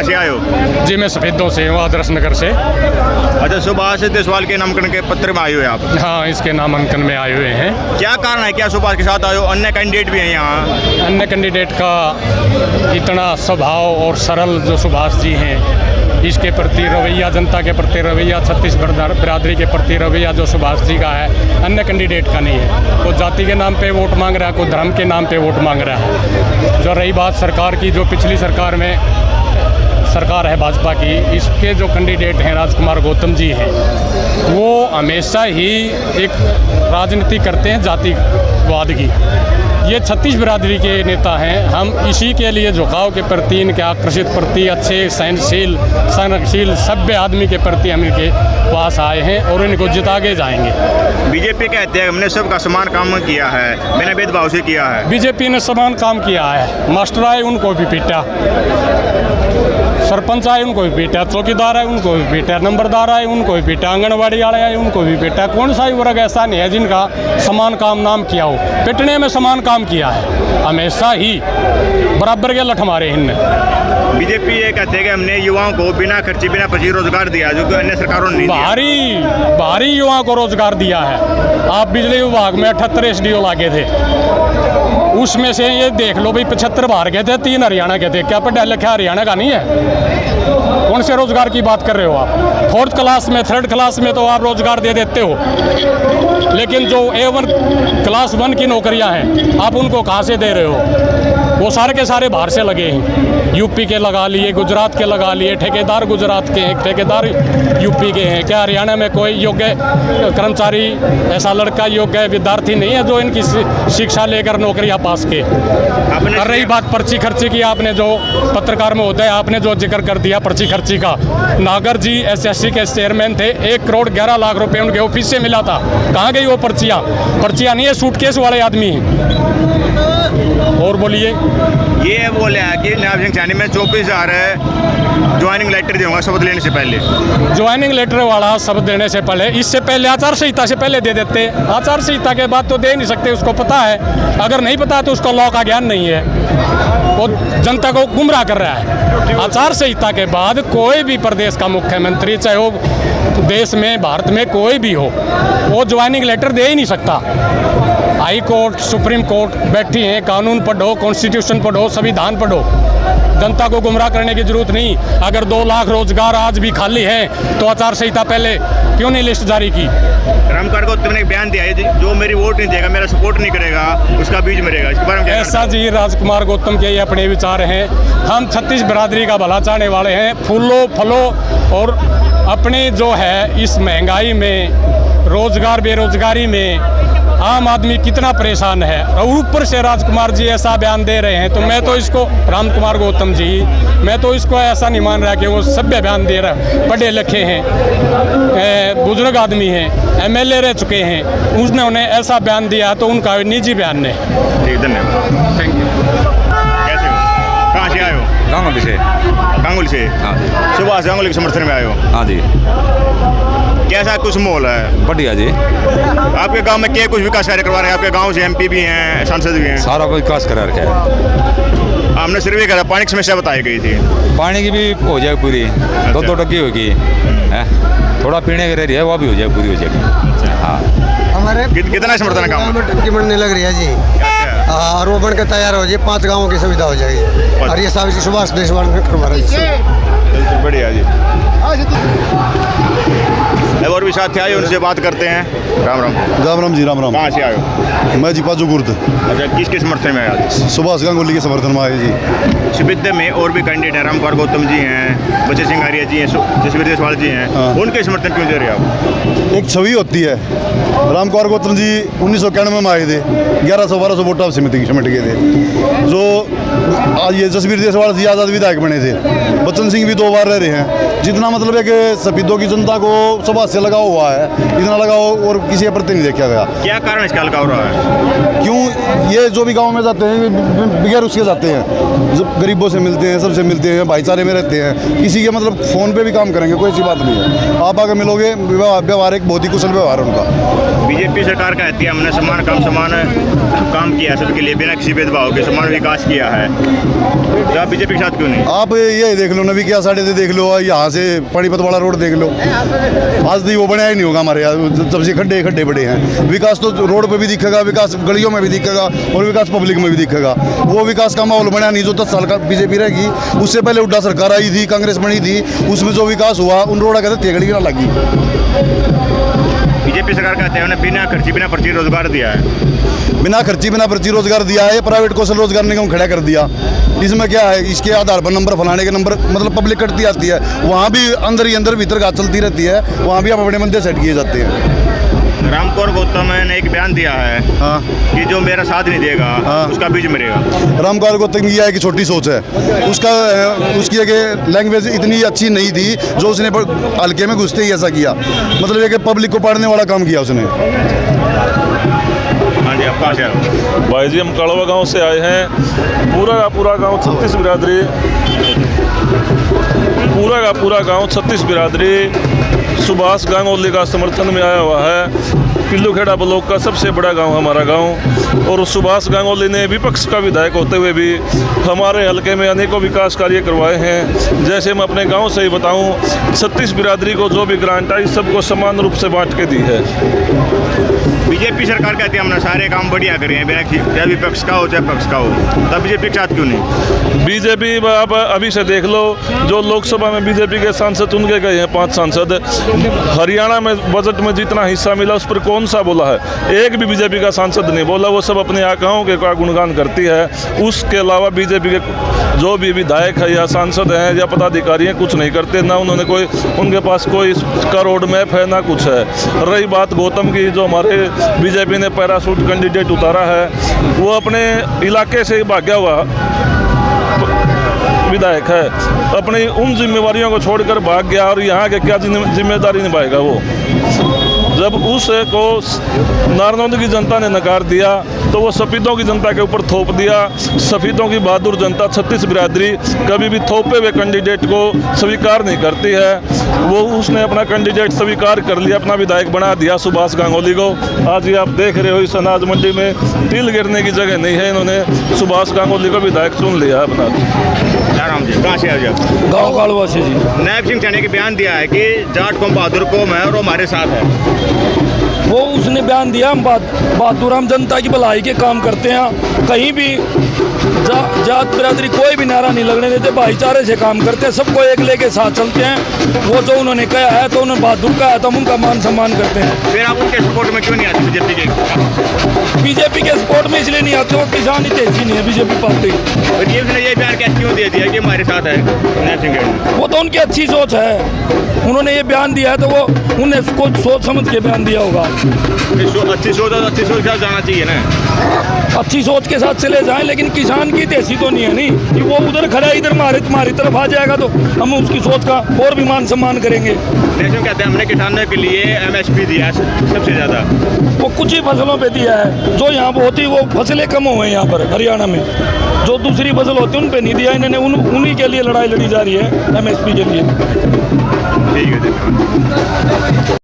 कहाँ से आए हो? जी मैं सफेदों से हूँ, आदर्श नगर से। अच्छा, सुभाष देशवाल के नामांकन के पत्र में आए हुए आप? हाँ, इसके नामांकन में आए हुए हैं। क्या कारण है, क्या सुभाष के साथ आए हो? अन्य कैंडिडेट भी हैं यहाँ? अन्य कैंडिडेट का इतना स्वभाव और सरल जो सुभाष जी हैं, इसके प्रति रवैया, जनता के प्रति रवैया, छत्तीसगढ़ बिरादरी के प्रति रवैया जो सुभाष जी का है, अन्य कैंडिडेट का नहीं है। कोई जाति के नाम पे वोट मांग रहा है, कोई धर्म के नाम पे वोट मांग रहा है। जो रही बात सरकार की, जो पिछली सरकार में सरकार है भाजपा की, इसके जो कैंडिडेट हैं राजकुमार गौतम जी हैं, वो हमेशा ही एक राजनीति करते हैं जातिवाद की। ये छत्तीस बिरादरी के नेता हैं। हम इसी के लिए झुकाव के प्रति, इनके आकर्षित प्रति, अच्छे सहनशील संरक्षील सभ्य आदमी के प्रति हम इनके पास आए हैं और इनको जिता के जाएंगे। बीजेपी कहते हैं हमने सबका समान काम किया है, बिना भेदभाव से किया है। बीजेपी ने समान काम किया है। मास्टर आए उनको भी पीटा, सरपंच आए उनको भी पीटा, चौकीदार आए उनको भी पीटा, नंबरदार आए उनको भी पीटा, आंगनबाड़ी वाले आए उनको भी पीटा। कौन सा ही वर्ग ऐसा नहीं है जिनका समान काम नाम किया हो। पिटने में समान काम किया है, हमेशा ही बराबर के लठ मारे इनने। बीजेपी ये कहते हैं कि हमने युवाओं को बिना खर्चे बिना पची रोजगार दिया, जो कि अन्य सरकारों ने नहीं दिया। भारी युवाओं को रोजगार दिया है। आप बिजली विभाग में 78 SDO लागे थे, उसमें से ये देख लो भाई 75 बाहर गए थे, 3 हरियाणा के थे। क्या पढ़ा लिखा हरियाणा का नहीं है? कौन से रोजगार की बात कर रहे हो आप? 4th क्लास में, 3rd क्लास में तो आप रोजगार दे देते हो, लेकिन जो A1 क्लास 1 की नौकरियां हैं, आप उनको कहाँ से दे रहे हो? वो सारे के सारे बाहर से लगे हैं। यूपी के लगा लिए, गुजरात के लगा लिए, ठेकेदार गुजरात के हैं, ठेकेदार यूपी के हैं। क्या हरियाणा में कोई योग्य कर्मचारी, ऐसा लड़का योग्य विद्यार्थी नहीं है जो इनकी शिक्षा लेकर नौकरियां पास के? कर रही बात पर्ची खर्ची की, आपने जो पत्रकार में होता है, आपने जो जिक्र कर दिया पर्ची खर्ची का, नागर जी SSC के चेयरमैन थे, 1 करोड़ 11 लाख रुपए उनके ऑफिस से मिला था। कहाँ गई वो पर्चियाँ? पर्चियाँ नहीं है, सूटकेस वाले आदमी हैं। और बोलिए। ये बोले हैं कि नायब सिंह सैनी में 24,000 ज्वाइनिंग लेटर दूंगा शपथ लेने से पहले। ज्वाइनिंग लेटर वाला शपथ देने से पहले, इससे पहले आचार संहिता से पहले दे देते। आचार संहिता के बाद तो दे नहीं सकते, उसको पता है। अगर नहीं पता तो उसको लॉ का ज्ञान नहीं है, वो जनता को गुमराह कर रहा है। आचार संहिता के बाद कोई भी प्रदेश का मुख्यमंत्री, चाहे वो देश में भारत में कोई भी हो, वो ज्वाइनिंग लेटर दे ही नहीं सकता। हाई कोर्ट, सुप्रीम कोर्ट बैठी हैं, कानून पढ़ो, कॉन्स्टिट्यूशन पढ़ो, संविधान पढ़ो। जनता को गुमराह करने की जरूरत नहीं। अगर 2 लाख रोजगार आज भी खाली हैं तो आचार संहिता पहले क्यों नहीं लिस्ट जारी की? रामकुमार को तुमने एक बयान दिया है, जो मेरी वोट नहीं देगा, मेरा सपोर्ट नहीं करेगा, उसका बीज मरेगा। इसके बारे में क्या? ऐसा जी राजकुमार गौतम के ये अपने विचार हैं। हम छत्तीस बिरादरी का भला चाहने वाले हैं। फूलों फलों और अपने जो है इस महंगाई में, रोजगार बेरोजगारी में आम आदमी कितना परेशान है, और ऊपर से राजकुमार जी ऐसा बयान दे रहे हैं, तो मैं तो इसको, रामकुमार गौतम जी, मैं तो इसको ऐसा नहीं मान रहा कि वो सभ्य बयान दे रहा है। पढ़े लिखे हैं, बुजुर्ग आदमी हैं, MLA रह चुके हैं, उन्होंने ऐसा बयान दिया तो उनका निजी बयान है। जी, धन्यवाद, थैंक यू। कैसे हो? कहाँ से आए हो? गांगुली से। गांगुली से? हाँ जी। सुभाष गांगुली के समर्थन में आए हो? हाँ जी। कैसा कुछ माहौल है? बढ़िया जी। आपके गांव में क्या कुछ विकास कार्य करवा रहे हैं? आपके गांव से MP भी हैं, सांसद भी हैं। सारा कोई विकास करा रखा है। हमने सर्वे करा, पानी की समस्या बताई गई थी। पानी की भी हो जाएगी पूरी, 2-2 टंकी होगी है। थोड़ा पीने की रह रही है, वो भी हो जाएगी, पूरी हो जाएगी। हाँ, हमारे कितना समर्थन है गाँव में? टंकी बनने लग रही है जी। हाँ, और वो बनकर तैयार हो जाए, 5 गाँवों की सुविधा हो जाएगी। और ये सब सुभाष देशवाल में करवा रहे हैं। बढ़िया जी। और भी साथी आए, उनसे बात करते हैं। राम राम। राम राम जी, राम राम। कहाँ से आए हो? मैं जी पाजू गुर्द। अच्छा, किसके समर्थन में आए आज? सुभाष गांगुली के समर्थन में आए जी। शिविर में और भी कैंडिडेट हैं, रामकुमार गौतम जी हैं, बच्चे सिंह आर्य जी हैं, जसवीर देशवाल जी हैं। हाँ। उनके समर्थन क्यों दे रहे आप? एक छवि होती है। रामकुमार गौतम जी 1991 में आए थे, 1100-1200 वोट समिति की समेट गए थे। जो आज ये जसवीर देशवाल जी आज़ाद विधायक बने थे। बच्चन सिंह भी 2 बार रह रहे हैं। जितना मतलब है कि सफेदों की जनता को सुबह से लगाव हुआ है, इतना लगाव और किसी के प्रति नहीं देखा गया। क्या कारण इसका लगाव रहा है? क्यों ये जो भी गांव में जाते हैं बगैर उसके जाते हैं, गरीबों से मिलते हैं, सबसे मिलते हैं, भाईचारे में रहते हैं, किसी के मतलब फ़ोन पे भी काम करेंगे, कोई ऐसी बात नहीं है। आप आगे मिलोगे, व्यवहार एक बहुत ही कुशल व्यवहार है उनका। बीजेपी सरकार कहती है हमने समान काम किया है सबके लिए, बिना किसी भेदभाव के समान विकास किया है, तो आप बीजेपी के साथ क्यों नहीं? आप ये देख लो, नवी क्या साढ़े से देख लो, यहाँ से पानीपत वाला रोड देख लो, आज तक वो बनाया ही नहीं होगा हमारे यहाँ, जब से खड्डे खड्डे बड़े हैं। विकास तो रोड पे भी दिखेगा, विकास गलियों में भी दिखेगा और विकास पब्लिक में भी दिखेगा। वो विकास का माहौल बना नहीं जो 10 साल का बीजेपी रहेगी। उससे पहले हुड्डा सरकार आई थी, कांग्रेस बनी थी, उसमें जो विकास हुआ उन रोड़ा कहते तेगड़ी ना लगी। बीजेपी सरकार कहते हैं उन्हें बिना खर्ची बिना पर्ची रोजगार दिया है, बिना खर्ची बिना पर्ची रोजगार दिया है, प्राइवेट कौशल रोजगार निगम खड़ा कर दिया। इसमें क्या है, इसके आधार पर नंबर फलाने के नंबर मतलब पब्लिक कटती आती है, वहाँ भी अंदर ही अंदर भीतर घात चलती रहती है, वहाँ भी आप अपने बंदे सेट किए जाते हैं। रामकौर गौतम ने एक बयान दिया है हाँ कि जो मेरा साथ नहीं देगा हाँ। उसका बीज मरेगा। रामकौर गौतम की है कि छोटी सोच है उसका, उसकी एक लैंग्वेज इतनी अच्छी नहीं थी जो उसने हल्के में घुसते ही ऐसा किया, मतलब ये कि पब्लिक को पढ़ने वाला काम किया उसने। हाँ जी, आप कहाँ से आए? भाई जी हम कड़वा गांव से आए हैं। पूरा का पूरा गांव 36 बिरादरी, पूरा का पूरा गांव 36 बिरादरी सुभाष गांगोली का समर्थन में आया हुआ है। पिल्लूखेड़ा ब्लॉक का सबसे बड़ा गांव हमारा गांव, और सुभाष गांगोली ने विपक्ष का विधायक होते हुए भी हमारे हलके में अनेकों विकास कार्य करवाए हैं। जैसे मैं अपने गांव से ही बताऊं, 36 बिरादरी को जो भी ग्रांट आई सबको समान रूप से बांट के दी है। बीजेपी सरकार कहती है हमने सारे काम बढ़िया करे हैं, बिना चाहे विपक्ष का हो चाहे पक्ष का हो, तब बीजेपी के साथ क्यों नहीं? बीजेपी आप अभी से देख लो, जो लोकसभा में बीजेपी के सांसद चुन के गए हैं 5 सांसद, हरियाणा में बजट में जितना हिस्सा मिला उस पर कौन सा बोला है? एक भी बीजेपी का सांसद नहीं बोला। वो सब अपने आकाओं के का गुणगान करती है। उसके अलावा बीजेपी के जो भी विधायक है या सांसद हैं या पदाधिकारी हैं कुछ नहीं करते, ना उन्होंने कोई, उनके पास कोई का रोड मैप है ना कुछ है। रही बात गौतम की, जो हमारे बीजेपी ने पैराशूट कैंडिडेट उतारा है, वो अपने इलाके से भागा हुआ विधायक है, अपनी उन जिम्मेवारियों को छोड़कर भाग गया और यहाँ के क्या जिम्मेदारी निभाएगा वो? जब उसको नारनौंद की जनता ने नकार दिया तो वो सफेदों की जनता के ऊपर थोप दिया। सफेदों की बहादुर जनता 36 बिरादरी कभी भी थोपे हुए कैंडिडेट को स्वीकार नहीं करती है। वो उसने अपना कैंडिडेट स्वीकार कर लिया, अपना विधायक बना दिया सुभाष गांगोली को। आज ये आप देख रहे हो इस अनाज मंडी में तिल गिरने की जगह नहीं है, इन्होंने सुभाष गांगोली को विधायक चुन लिया अपना। राम जी, कहाँ से आए आप? गाँव कालवा से जी। नायब सिंह चने के बयान दिया है कि जाट कौम बहादुर कौम है और वो हमारे साथ है। वो उसने बयान दिया हम बहादुर, हम जनता की भलाई के काम करते हैं, कहीं भी जात बिरादरी कोई भी नारा नहीं लगने देते, भाईचारे से काम करते हैं, सबको एक लेके साथ चलते हैं। वो जो उन्होंने कहा है तो उन्होंने बहादुर कहा है तो हम उनका मान सम्मान करते हैं। फिर आप उनके सपोर्ट में क्यों नहीं आते बीजेपी के? बीजेपी के सपोर्ट में इसलिए नहीं आते, वो किसान ही तेजी नहीं है बीजेपी पार्टी। और ये उसने ये बयान क्या क्यों दे दिया कि हमारे साथ है नायब सिंह? वो तो उनकी अच्छी सोच है, उन्होंने ये बयान दिया है तो वो उन्हें कुछ सोच समझ के बयान दिया होगा। अच्छी सोच के साथ जाना चाहिए ना, अच्छी सोच के साथ चले जाएं, लेकिन किसान की तेजी तो नहीं है नहीं कि वो उधर खड़ा है, इधर तुम्हारी तरफ आ जाएगा तो हम उसकी सोच का और भी मान सम्मान करेंगे। जैसे कहते हैं हमने किसानों के लिए MSP दिया है सबसे ज़्यादा, वो कुछ ही फसलों पे दिया है, जो यहाँ पर होती वो फसलें कम हुए हैं यहाँ पर हरियाणा में, जो दूसरी फसल होती है उन पे नहीं दिया इन्होंने। उन्हीं के लिए लड़ाई लड़ी जा रही है MSP के लिए। ठीक है, धन्यवाद।